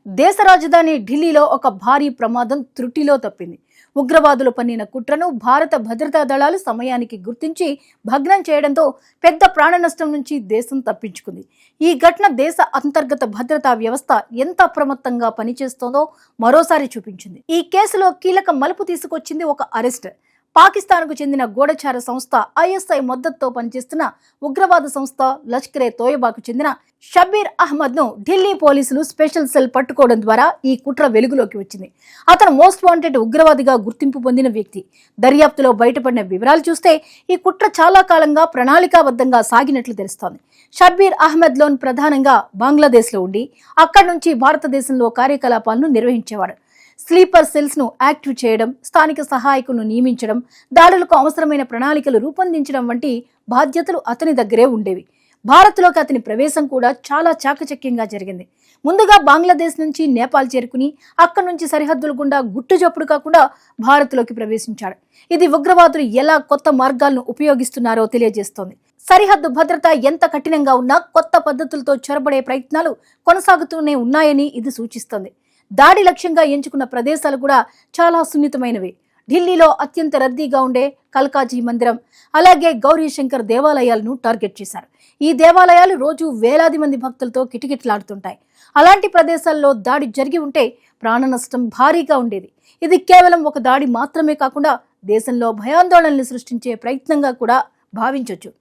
దేశ రాజధాని ఢిల్లీలో ఒక భారీ ప్రమాదం త్రుటిలో తప్పింది. ఉగ్రవాదులు పన్నిన కుట్రను భారత భద్రతా దళాలు సమయానికి గుర్తించి భగ్నం చేయడంతో పెద్ద ప్రాణ నష్టం నుంచి దేశం తప్పించుకుంది. ఈ ఘటన దేశ అంతర్గత భద్రతా వ్యవస్థ ఎంత అప్రమత్తంగా పనిచేస్తోందో మరోసారి చూపించింది. ఈ కేసులో కీలక మలుపు తీసుకొచ్చింది ఒక అరెస్ట్. పాకిస్తాన్కు చెందిన గూఢచార సంస్థ ఐఎస్ఐ మద్దతుతో పనిచేస్తున్న ఉగ్రవాద సంస్థ లష్కరే తోయబాకు చెందిన షబ్బీర్ అహ్మద్ ను ఢిల్లీ పోలీసులు స్పెషల్ సెల్ పట్టుకోవడం ద్వారా ఈ కుట్ర వెలుగులోకి వచ్చింది. అతను మోస్ట్ వాంటెడ్ ఉగ్రవాదిగా గుర్తింపు పొందిన వ్యక్తి. దర్యాప్తులో బయటపడిన వివరాలు చూస్తే ఈ కుట్ర చాలా కాలంగా ప్రణాళికాబద్ధంగా సాగినట్లు తెలుస్తోంది. షబ్బీర్ అహ్మద్ లోన్ ప్రధానంగా బంగ్లాదేశ్ లో ఉండి అక్కడి నుంచి భారతదేశంలో కార్యకలాపాలను నిర్వహించేవాడు. స్లీపర్ సెల్స్ ను యాక్టివ్ చేయడం, స్థానిక సహాయకులను నియమించడం, దాడులకు అవసరమైన ప్రణాళికలు రూపొందించడం వంటి బాధ్యతలు అతని దగ్గరే ఉండేవి. భారత్లోకి అతని ప్రవేశం కూడా చాలా చాకచక్యంగా జరిగింది. ముందుగా బంగ్లాదేశ్ నుంచి నేపాల్ చేరుకుని అక్కడి నుంచి సరిహద్దుల గుండా గుట్టుచప్పుడు కాకుండా భారత్లోకి ప్రవేశించాడు. ఇది ఉగ్రవాదులు ఎలా కొత్త మార్గాలను ఉపయోగిస్తున్నారో తెలియజేస్తోంది. సరిహద్దు భద్రత ఎంత కఠినంగా ఉన్నా కొత్త పద్ధతులతో చొరబడే ప్రయత్నాలు కొనసాగుతూనే ఉన్నాయని ఇది సూచిస్తోంది. దాడి లక్ష్యంగా ఎంచుకున్న ప్రదేశాలు కూడా చాలా సున్నితమైనవి. ఢిల్లీలో అత్యంత రద్దీగా ఉండే కల్కాజీ మందిరం, అలాగే గౌరీ శంకర్ దేవాలయాలను టార్గెట్ చేశారు. ఈ దేవాలయాలు రోజు వేలాది మంది భక్తులతో కిటకిటలాడుతుంటాయి. అలాంటి ప్రదేశాల్లో దాడి జరిగి ఉంటే ప్రాణ నష్టం భారీగా ఉండేది. ఇది కేవలం ఒక దాడి మాత్రమే కాకుండా దేశంలో భయాందోళనలు సృష్టించే ప్రయత్నంగా కూడా భావించొచ్చు.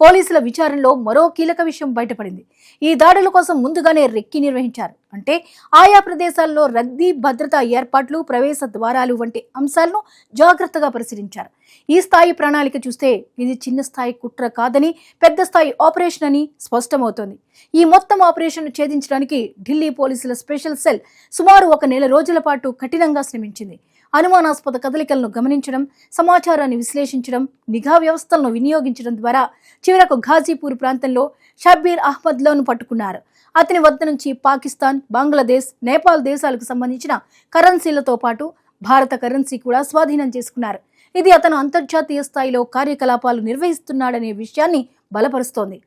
పోలీసుల విచారణలో మరో కీలక విషయం బయటపడింది. ఈ దాడుల కోసం ముందుగానే రెక్కి నిర్వహించారు. అంటే ఆయా ప్రదేశాల్లో రద్దీ, భద్రతా ఏర్పాట్లు, ప్రవేశ ద్వారాలు వంటి అంశాలను జాగ్రత్తగా పరిశీలించారు. ఈ స్థాయి ప్రణాళిక చూస్తే ఇది చిన్న స్థాయి కుట్ర కాదని, పెద్ద స్థాయి ఆపరేషన్ అని స్పష్టమవుతోంది. ఈ మొత్తం ఆపరేషన్ ఛేదించడానికి ఢిల్లీ పోలీసుల స్పెషల్ సెల్ సుమారు 1 నెల రోజుల పాటు కఠినంగా శ్రమించింది. అనుమానాస్పద కదలికలను గమనించడం, సమాచారాన్ని విశ్లేషించడం, నిఘా వ్యవస్థలను వినియోగించడం ద్వారా చివరకు ఘాజీపూర్ ప్రాంతంలో షబ్బీర్ అహ్మద్ లోను పట్టుకున్నారు. అతని వద్ద నుంచి పాకిస్తాన్, బంగ్లాదేశ్, నేపాల్ దేశాలకు సంబంధించిన కరెన్సీలతో పాటు భారత కరెన్సీ కూడా స్వాధీనం చేసుకున్నారు. ఇది అతను అంతర్జాతీయ స్థాయిలో కార్యకలాపాలు నిర్వహిస్తున్నాడనే విషయాన్ని బలపరుస్తోంది.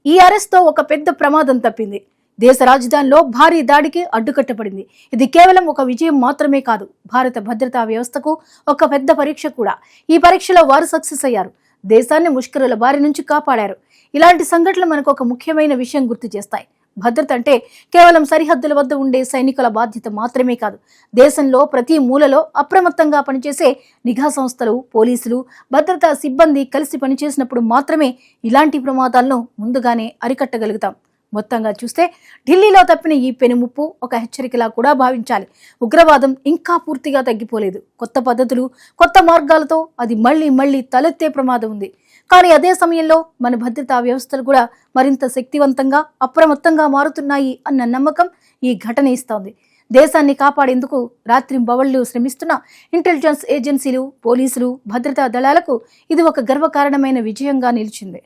ఈ అరెస్ట్తో ఒక పెద్ద ప్రమాదం తప్పింది. దేశ రాజధానిలో భారీ దాడికి అడ్డుకట్టబడింది. ఇది కేవలం ఒక విజయం మాత్రమే కాదు, భారత భద్రతా వ్యవస్థకు ఒక పెద్ద పరీక్ష కూడా. ఈ పరీక్షలో వారు సక్సెస్ అయ్యారు. దేశాన్ని ముష్కరుల బారి నుంచి కాపాడారు. ఇలాంటి సంఘటనలు మనకు ఒక ముఖ్యమైన విషయం గుర్తు చేస్తాయి. భద్రత అంటే కేవలం సరిహద్దుల వద్ద ఉండే సైనికుల బాధ్యత మాత్రమే కాదు. దేశంలో ప్రతి మూలలో అప్రమత్తంగా పనిచేసే నిఘా సంస్థలు, పోలీసులు, భద్రతా సిబ్బంది కలిసి పనిచేసినప్పుడు మాత్రమే ఇలాంటి ప్రమాదాలను ముందుగానే అరికట్టగలుగుతాం. మొత్తంగా చూస్తే ఢిల్లీలో తప్పిన ఈ పెనుముప్పు ఒక హెచ్చరికలా కూడా భావించాలి. ఉగ్రవాదం ఇంకా పూర్తిగా తగ్గిపోలేదు. కొత్త పద్ధతులు, కొత్త మార్గాలతో అది మళ్లీ తలెత్తే ప్రమాదం ఉంది. కానీ అదే సమయంలో మన భద్రతా వ్యవస్థలు కూడా మరింత శక్తివంతంగా, అప్రమత్తంగా మారుతున్నాయి అన్న నమ్మకం ఈ ఘటన ఇస్తోంది. దేశాన్ని కాపాడేందుకు రాత్రింబవళ్లు శ్రమిస్తున్న ఇంటెలిజెన్స్ ఏజెన్సీలు, పోలీసులు, భద్రతా దళాలకు ఇది ఒక గర్వకారణమైన విజయంగా నిలిచింది.